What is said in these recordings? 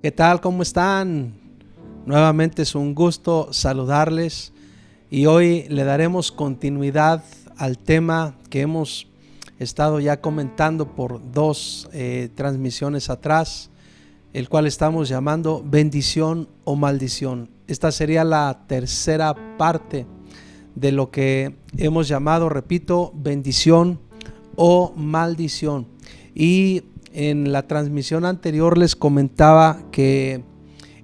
¿Qué tal? ¿Cómo están? Nuevamente es un gusto saludarles y hoy le daremos continuidad al tema que hemos estado ya comentando por dos transmisiones atrás, el cual estamos llamando bendición o maldición. Esta sería la tercera parte de lo que hemos llamado, repito, bendición o maldición. Y en la transmisión anterior les comentaba que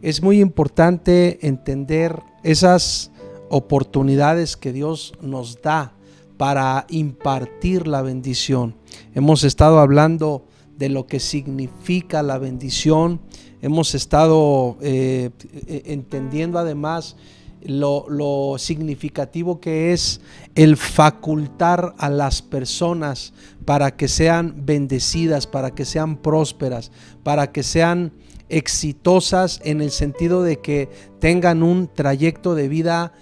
es muy importante entender esas oportunidades que Dios nos da para impartir la bendición. Hemos estado hablando de lo que significa la bendición. Hemos estado entendiendo además lo significativo que es el facultar a las personas para que sean bendecidas, para que sean prósperas, para que sean exitosas en el sentido de que tengan un trayecto de vida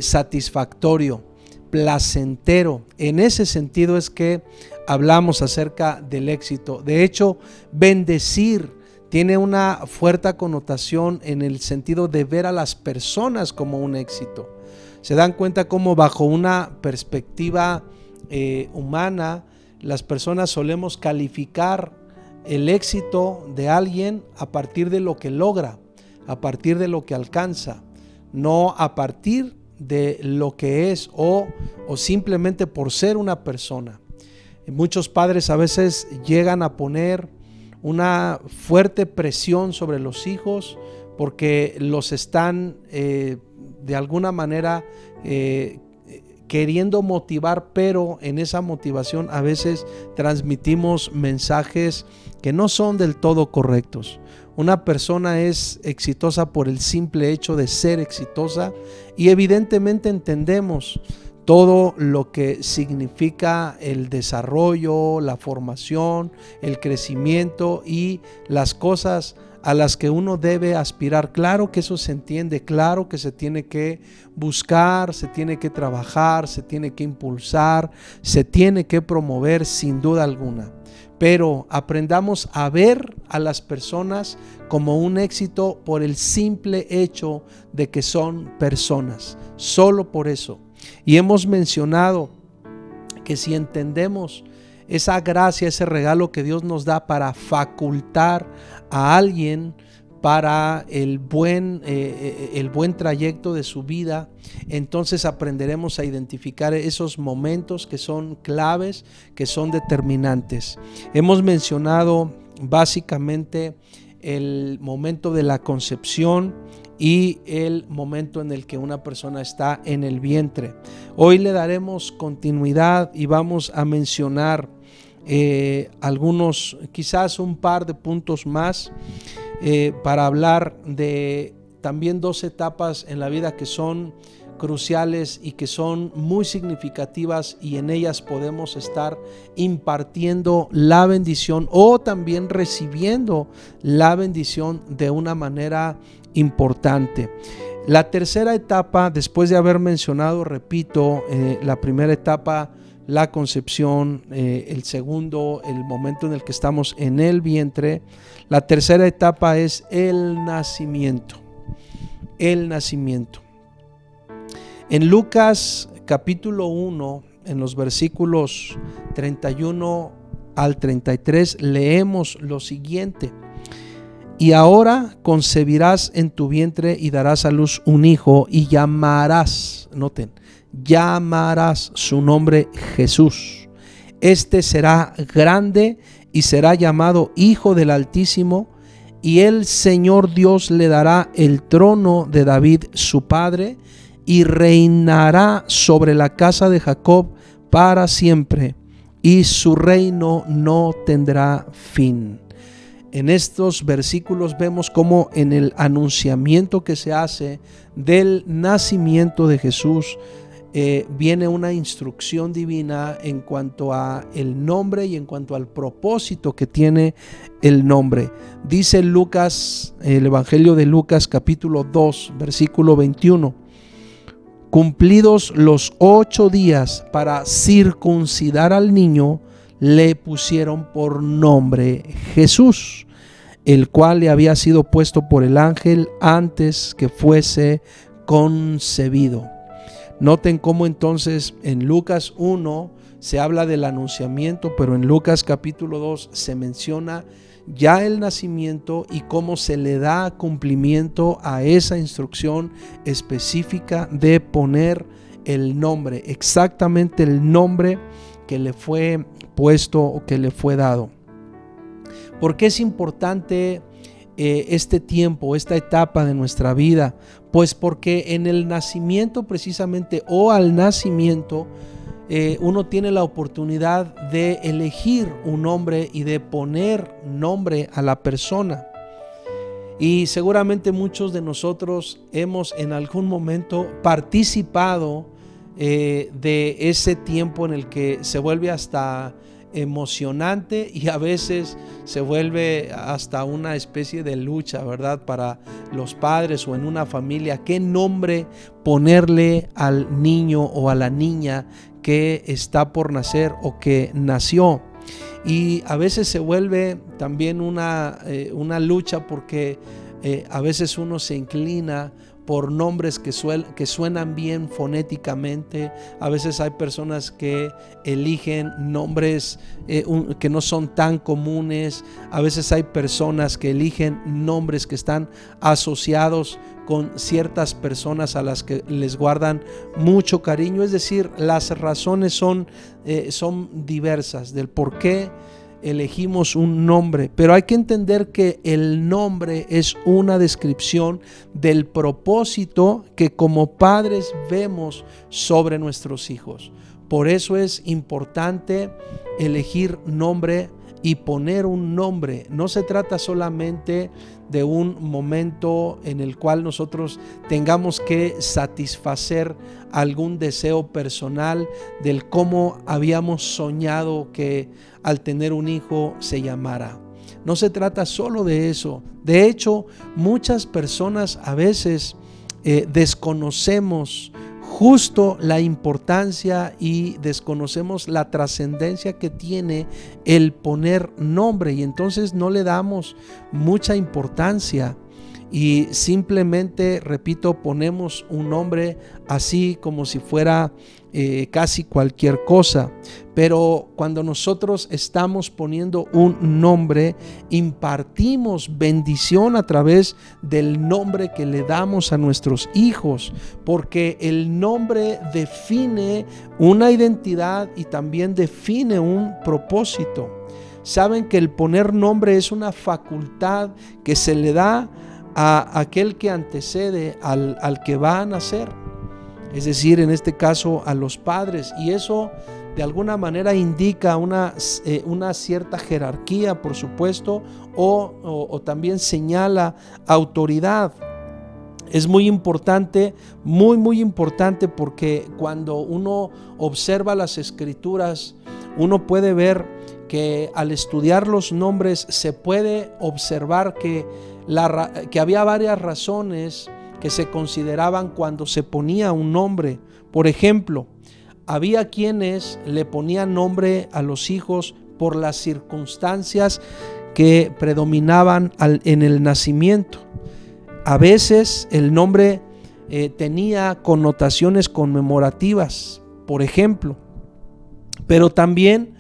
satisfactorio, placentero. En ese sentido es que hablamos acerca del éxito. De hecho, bendecir tiene una fuerte connotación en el sentido de ver a las personas como un éxito. Se dan cuenta cómo bajo una perspectiva humana, las personas solemos calificar el éxito de alguien a partir de lo que logra, a partir de lo que alcanza, no a partir de lo que es o simplemente por ser una persona. Muchos padres a veces llegan a poner una fuerte presión sobre los hijos porque los están de alguna manera queriendo motivar, pero en esa motivación a veces transmitimos mensajes que no son del todo correctos. Una persona es exitosa por el simple hecho de ser exitosa y evidentemente entendemos todo lo que significa el desarrollo, la formación, el crecimiento y las cosas a las que uno debe aspirar. Claro que eso se entiende, claro que se tiene que buscar, se tiene que trabajar, se tiene que impulsar, se tiene que promover sin duda alguna. Pero aprendamos a ver a las personas como un éxito por el simple hecho de que son personas, solo por eso. Y hemos mencionado que si entendemos esa gracia, ese regalo que Dios nos da para facultar a alguien para el buen trayecto de su vida, entonces aprenderemos a identificar esos momentos que son claves, que son determinantes. Hemos mencionado básicamente el momento de la concepción y el momento en el que una persona está en el vientre. Hoy le daremos continuidad y vamos a mencionar algunos, quizás un par de puntos más para hablar de también dos etapas en la vida que son cruciales y que son muy significativas, y en ellas podemos estar impartiendo la bendición o también recibiendo la bendición de una manera importante. La tercera etapa, después de haber mencionado, repito, la primera etapa, la concepción, el segundo, el momento en el que estamos en el vientre, la tercera etapa es el nacimiento. El nacimiento. En Lucas capítulo 1, en los versículos 31 al 33, leemos lo siguiente: y ahora concebirás en tu vientre y darás a luz un hijo y llamarás, noten, llamarás su nombre Jesús. Este será grande y será llamado Hijo del Altísimo, y el Señor Dios le dará el trono de David su padre, y reinará sobre la casa de Jacob para siempre, y su reino no tendrá fin. En estos versículos vemos cómo en el anunciamiento que se hace del nacimiento de Jesús viene una instrucción divina en cuanto a el nombre y en cuanto al propósito que tiene el nombre. Dice Lucas, el Evangelio de Lucas capítulo 2, versículo 21: cumplidos los 8 días para circuncidar al niño, le pusieron por nombre Jesús, el cual le había sido puesto por el ángel antes que fuese concebido. Noten cómo entonces en Lucas 1 se habla del anunciamiento, pero en Lucas capítulo 2 se menciona ya el nacimiento y cómo se le da cumplimiento a esa instrucción específica de poner el nombre, exactamente el nombre que le fue puesto o que le fue dado. ¿Por qué es importante este tiempo, esta etapa de nuestra vida? Pues porque en el nacimiento precisamente, o al nacimiento, uno tiene la oportunidad de elegir un nombre y de poner nombre a la persona. Y seguramente muchos de nosotros hemos en algún momento participado de ese tiempo en el que se vuelve hasta emocionante y a veces se vuelve hasta una especie de lucha, ¿verdad? Para los padres o en una familia, ¿qué nombre ponerle al niño o a la niña que está por nacer o que nació? Y a veces se vuelve también una lucha porque a veces uno se inclina por nombres que suenan bien fonéticamente. A veces hay personas que eligen nombres que no son tan comunes. A veces hay personas que eligen nombres que están asociados con ciertas personas a las que les guardan mucho cariño. Es decir, las razones son diversas del por qué elegimos un nombre, pero hay que entender que el nombre es una descripción del propósito que como padres vemos sobre nuestros hijos. Por eso es importante elegir nombre y poner un nombre. No se trata solamente de un momento en el cual nosotros tengamos que satisfacer algún deseo personal del cómo habíamos soñado que al tener un hijo se llamara. No se trata solo de eso. De hecho, muchas personas a veces desconocemos justo la importancia y desconocemos la trascendencia que tiene el poner nombre, y entonces no le damos mucha importancia y simplemente, repito, ponemos un nombre así como si fuera casi cualquier cosa. Pero cuando nosotros estamos poniendo un nombre, impartimos bendición a través del nombre que le damos a nuestros hijos, porque el nombre define una identidad y también define un propósito. Saben que el poner nombre es una facultad que se le da a aquel que antecede al que va a nacer, es decir, en este caso a los padres, y eso de alguna manera indica una cierta jerarquía, por supuesto, o también señala autoridad. Es muy importante, muy importante, porque cuando uno observa las escrituras, uno puede ver que al estudiar los nombres se puede observar que había varias razones que se consideraban cuando se ponía un nombre. Por ejemplo, había quienes le ponían nombre a los hijos por las circunstancias que predominaban en el nacimiento. A veces el nombre tenía connotaciones conmemorativas, por ejemplo, pero también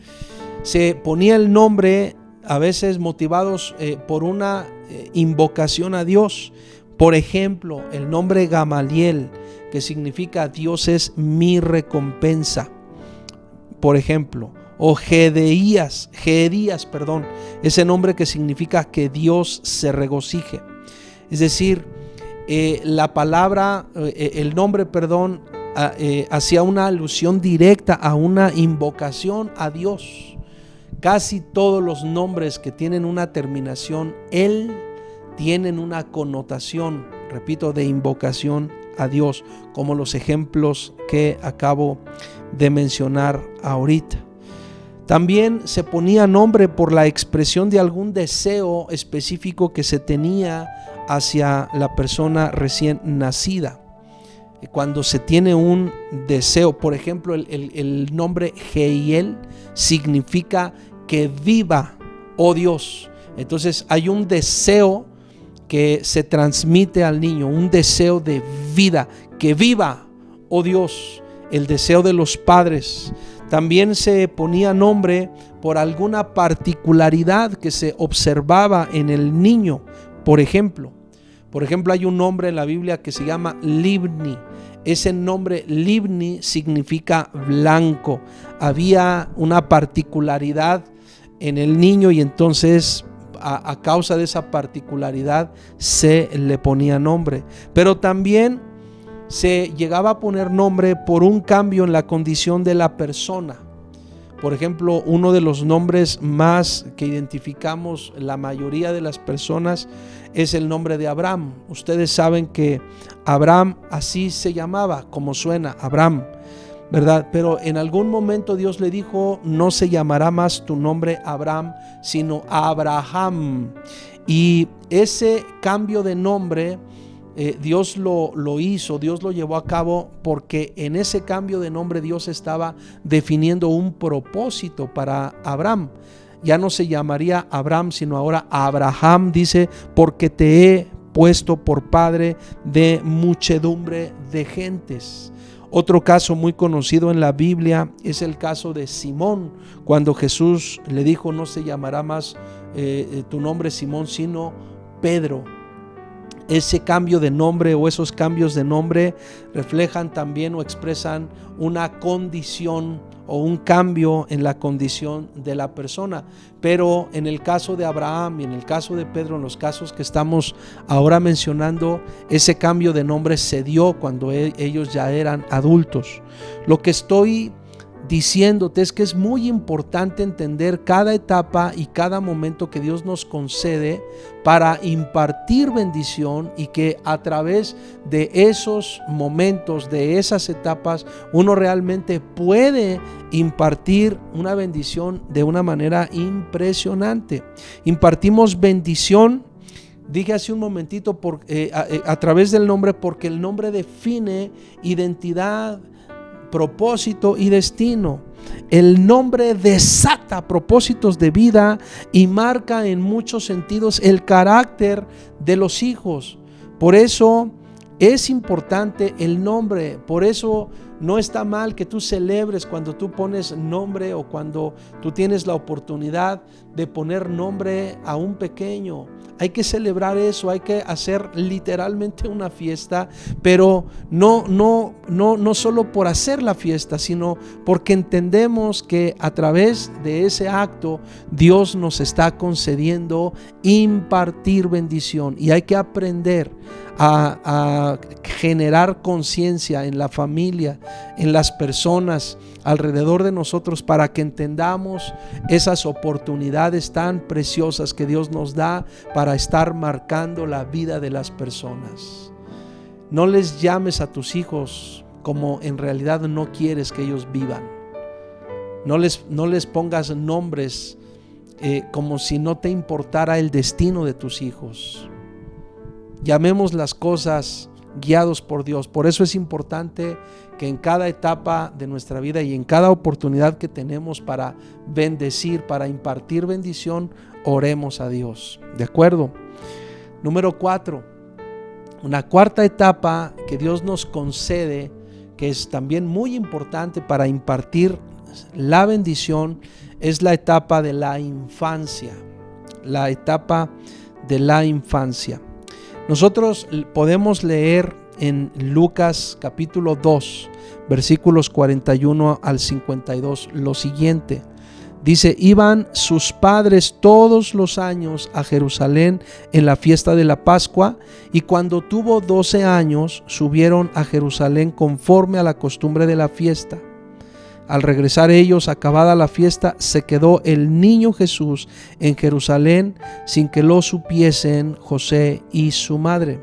se ponía el nombre a veces motivados por una invocación a Dios. Por ejemplo, el nombre Gamaliel, que significa Dios es mi recompensa, por ejemplo, o Gedías, ese nombre que significa que Dios se regocije. Es decir, la palabra, el nombre, hacía una alusión directa a una invocación a Dios. Casi todos los nombres que tienen una terminación "el" tienen una connotación, repito, de invocación a Dios, como los ejemplos que acabo de mencionar ahorita. También se ponía nombre por la expresión de algún deseo específico que se tenía hacia la persona recién nacida. Cuando se tiene un deseo, por ejemplo, el nombre Jehiel significa que viva, oh Dios. Entonces hay un deseo que se transmite al niño, un deseo de vida, que viva, oh Dios, el deseo de los padres. También se ponía nombre por alguna particularidad que se observaba en el niño. Por ejemplo, hay un nombre en la Biblia que se llama Libni. Ese nombre Libni significa blanco. Había una particularidad en el niño y entonces a causa de esa particularidad se le ponía nombre. Pero también se llegaba a poner nombre por un cambio en la condición de la persona. Por ejemplo, uno de los nombres más que identificamos la mayoría de las personas es el nombre de Abraham. Ustedes saben que Abraham así se llamaba, como suena, Abraham, ¿verdad? Pero en algún momento Dios le dijo: no se llamará más tu nombre Abraham, sino Abraham. Y ese cambio de nombre Dios lo hizo, Dios lo llevó a cabo, porque en ese cambio de nombre Dios estaba definiendo un propósito para Abraham. Ya no se llamaría Abraham, sino ahora Abraham, dice, porque te he puesto por padre de muchedumbre de gentes. Otro caso muy conocido en la Biblia es el caso de Simón, cuando Jesús le dijo: no se llamará más tu nombre Simón, sino Pedro. Ese cambio de nombre o esos cambios de nombre reflejan también o expresan una condición o un cambio en la condición de la persona. Pero en el caso de Abraham y en el caso de Pedro, en los casos que estamos ahora mencionando, ese cambio de nombre se dio cuando ellos ya eran adultos. Lo que estoy diciéndote es que es muy importante entender cada etapa y cada momento que Dios nos concede para impartir bendición, y que a través de esos momentos, de esas etapas, uno realmente puede impartir una bendición de una manera impresionante. Impartimos bendición, dije hace un momentito, a través del nombre, porque el nombre define identidad, propósito y destino. El nombre desata propósitos de vida y marca en muchos sentidos el carácter de los hijos. Por eso es importante el nombre. Por eso no está mal que tú celebres cuando tú pones nombre, o cuando tú tienes la oportunidad de poner nombre a un pequeño. Hay que celebrar eso, hay que hacer literalmente una fiesta, pero no solo por hacer la fiesta, sino porque entendemos que a través de ese acto Dios nos está concediendo impartir bendición, y hay que aprender a generar conciencia en la familia, en las personas alrededor de nosotros, para que entendamos esas oportunidades tan preciosas que Dios nos da para estar marcando la vida de las personas. No les llames a tus hijos como en realidad no quieres que ellos vivan. No les pongas nombres como si no te importara el destino de tus hijos. Llamemos las cosas guiados por Dios. Por eso es importante que en cada etapa de nuestra vida y en cada oportunidad que tenemos para bendecir, para impartir bendición, oremos a Dios. ¿De acuerdo? Número 4. Una cuarta etapa que Dios nos concede, que es también muy importante para impartir la bendición, es la etapa de la infancia. La etapa de la infancia. Nosotros podemos leer en Lucas capítulo 2, versículos 41 al 52 lo siguiente. Dice: iban sus padres todos los años a Jerusalén en la fiesta de la Pascua, y cuando tuvo 12 años subieron a Jerusalén conforme a la costumbre de la fiesta. Al regresar ellos, acabada la fiesta, se quedó el niño Jesús en Jerusalén sin que lo supiesen José y su madre.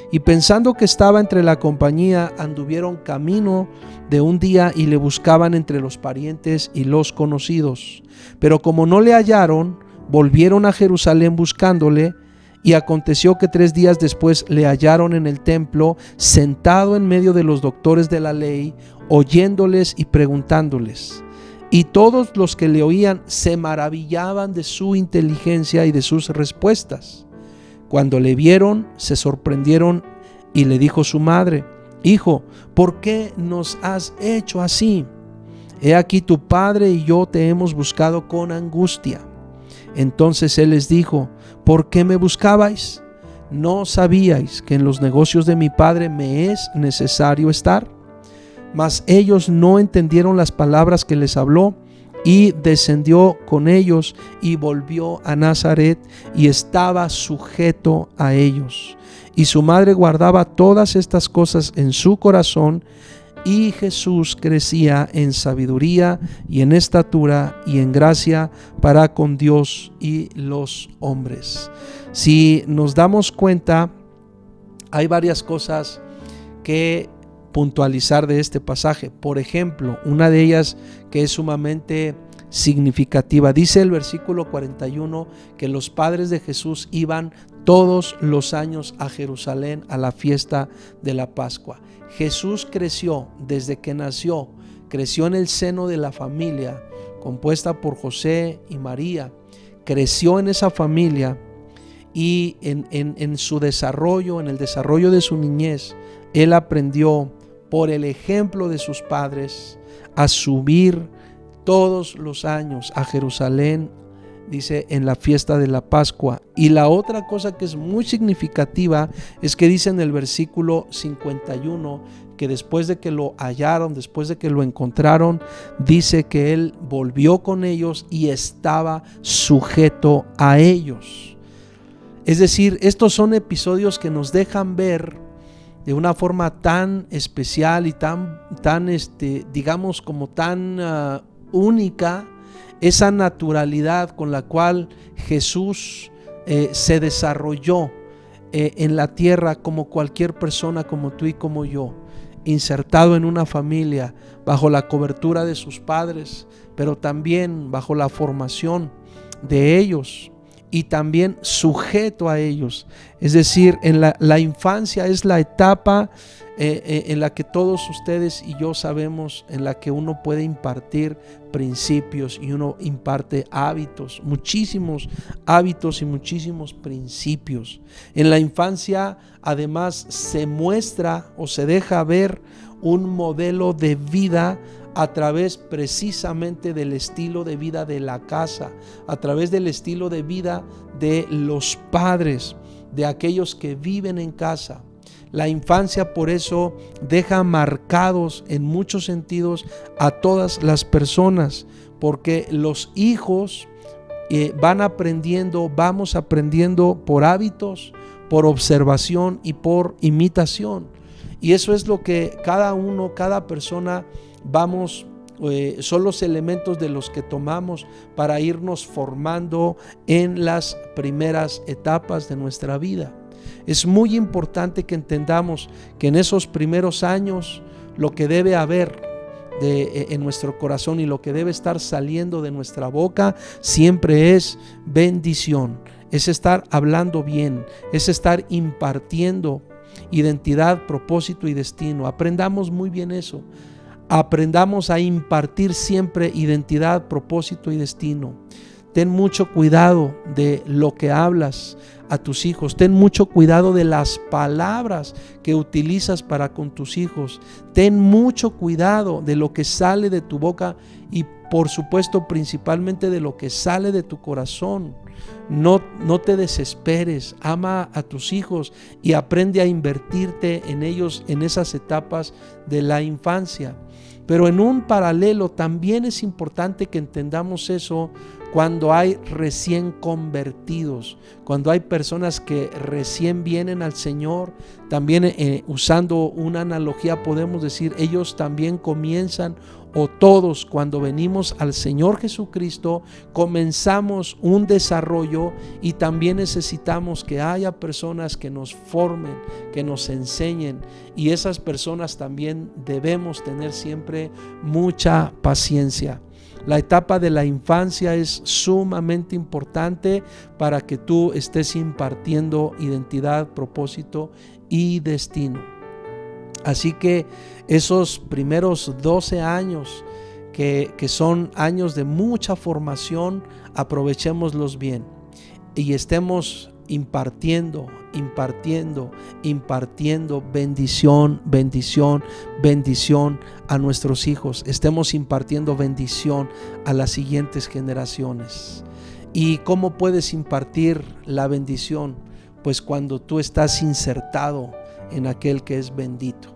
Y pensando que estaba entre la compañía, anduvieron camino de un día y le buscaban entre los parientes y los conocidos. Pero como no le hallaron, volvieron a Jerusalén buscándole. Y aconteció que 3 días después le hallaron en el templo, sentado en medio de los doctores de la ley, oyéndoles y preguntándoles. Y todos los que le oían se maravillaban de su inteligencia y de sus respuestas. Cuando le vieron, se sorprendieron y le dijo su madre: Hijo, ¿por qué nos has hecho así? He aquí tu padre y yo te hemos buscado con angustia. Entonces él les dijo: ¿Por qué me buscabais? ¿No sabíais que en los negocios de mi padre me es necesario estar? Mas ellos no entendieron las palabras que les habló, y descendió con ellos y volvió a Nazaret y estaba sujeto a ellos. Y su madre guardaba todas estas cosas en su corazón. Y Jesús crecía en sabiduría y en estatura y en gracia para con Dios y los hombres. Si nos damos cuenta, hay varias cosas que puntualizar de este pasaje. Por ejemplo, una de ellas que es sumamente significativa. Dice el versículo 41 que los padres de Jesús iban todos los años a Jerusalén a la fiesta de la Pascua. Jesús creció desde que nació, creció en el seno de la familia compuesta por José y María. Creció en esa familia y en su desarrollo, en el desarrollo de su niñez, él aprendió por el ejemplo de sus padres a subir todos los años a Jerusalén, dice, en la fiesta de la Pascua. Y la otra cosa que es muy significativa es que dice en el versículo 51 que después de que lo hallaron, después de que lo encontraron, dice que él volvió con ellos y estaba sujeto a ellos. Es decir, estos son episodios que nos dejan ver de una forma tan especial y tan digamos como tan única, esa naturalidad con la cual Jesús se desarrolló en la tierra como cualquier persona, como tú y como yo, insertado en una familia, bajo la cobertura de sus padres, pero también bajo la formación de ellos y también sujeto a ellos. Es decir, en la infancia es la etapa en la que todos ustedes y yo sabemos, en la que uno puede impartir principios y uno imparte hábitos, muchísimos hábitos y muchísimos principios. En la infancia además se muestra o se deja ver un modelo de vida a través precisamente del estilo de vida de la casa, a través del estilo de vida de los padres, de aquellos que viven en casa. La infancia por eso deja marcados en muchos sentidos a todas las personas, porque los hijos van aprendiendo, vamos aprendiendo por hábitos, por observación y por imitación. Y eso es lo que cada uno, cada persona vamos, son los elementos de los que tomamos para irnos formando en las primeras etapas de nuestra vida. Es muy importante que entendamos que en esos primeros años lo que debe haber en nuestro corazón y lo que debe estar saliendo de nuestra boca siempre es bendición, es estar hablando bien, es estar impartiendo identidad, propósito y destino. Aprendamos muy bien eso. Aprendamos a impartir siempre identidad, propósito y destino. Ten mucho cuidado de lo que hablas a tus hijos. Ten mucho cuidado de las palabras que utilizas para con tus hijos. Ten mucho cuidado de lo que sale de tu boca y por supuesto principalmente de lo que sale de tu corazón. No te desesperes, ama a tus hijos y aprende a invertirte en ellos en esas etapas de la infancia. Pero en un paralelo también es importante que entendamos eso cuando hay recién convertidos, cuando hay personas que recién vienen al Señor. También usando una analogía podemos decir, ellos también comienzan, o todos cuando venimos al Señor Jesucristo comenzamos un desarrollo y también necesitamos que haya personas que nos formen, que nos enseñen, y esas personas también debemos tener siempre mucha paciencia. La etapa de la infancia es sumamente importante para que tú estés impartiendo identidad, propósito y destino. Así que esos primeros 12 años que son años de mucha formación, aprovechémoslos bien y estemos impartiendo bendición a nuestros hijos. Estemos impartiendo bendición a las siguientes generaciones. ¿Y cómo puedes impartir la bendición? Pues cuando tú estás insertado en aquel que es bendito.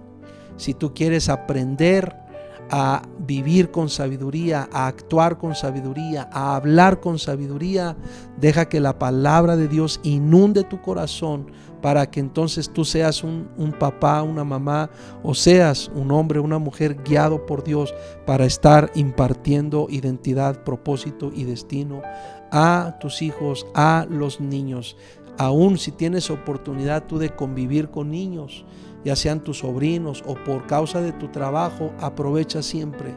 Si tú quieres aprender a vivir con sabiduría, a actuar con sabiduría, a hablar con sabiduría, deja que la palabra de Dios inunde tu corazón para que entonces tú seas un papá, una mamá, o seas un hombre, una mujer guiado por Dios para estar impartiendo identidad, propósito y destino a tus hijos, a los niños. Aún si tienes oportunidad tú de convivir con niños, ya sean tus sobrinos o por causa de tu trabajo, aprovecha siempre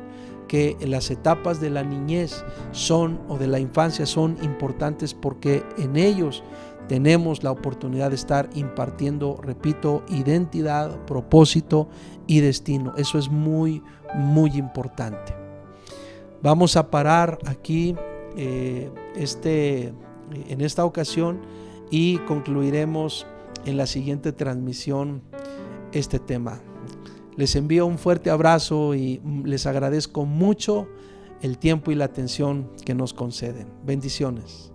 que las etapas de la niñez o de la infancia son importantes, porque en ellos tenemos la oportunidad de estar impartiendo, repito, identidad, propósito y destino. Eso es muy, muy importante. Vamos a parar aquí en esta ocasión y concluiremos en la siguiente transmisión este tema. Les envío un fuerte abrazo y les agradezco mucho el tiempo y la atención que nos conceden. Bendiciones.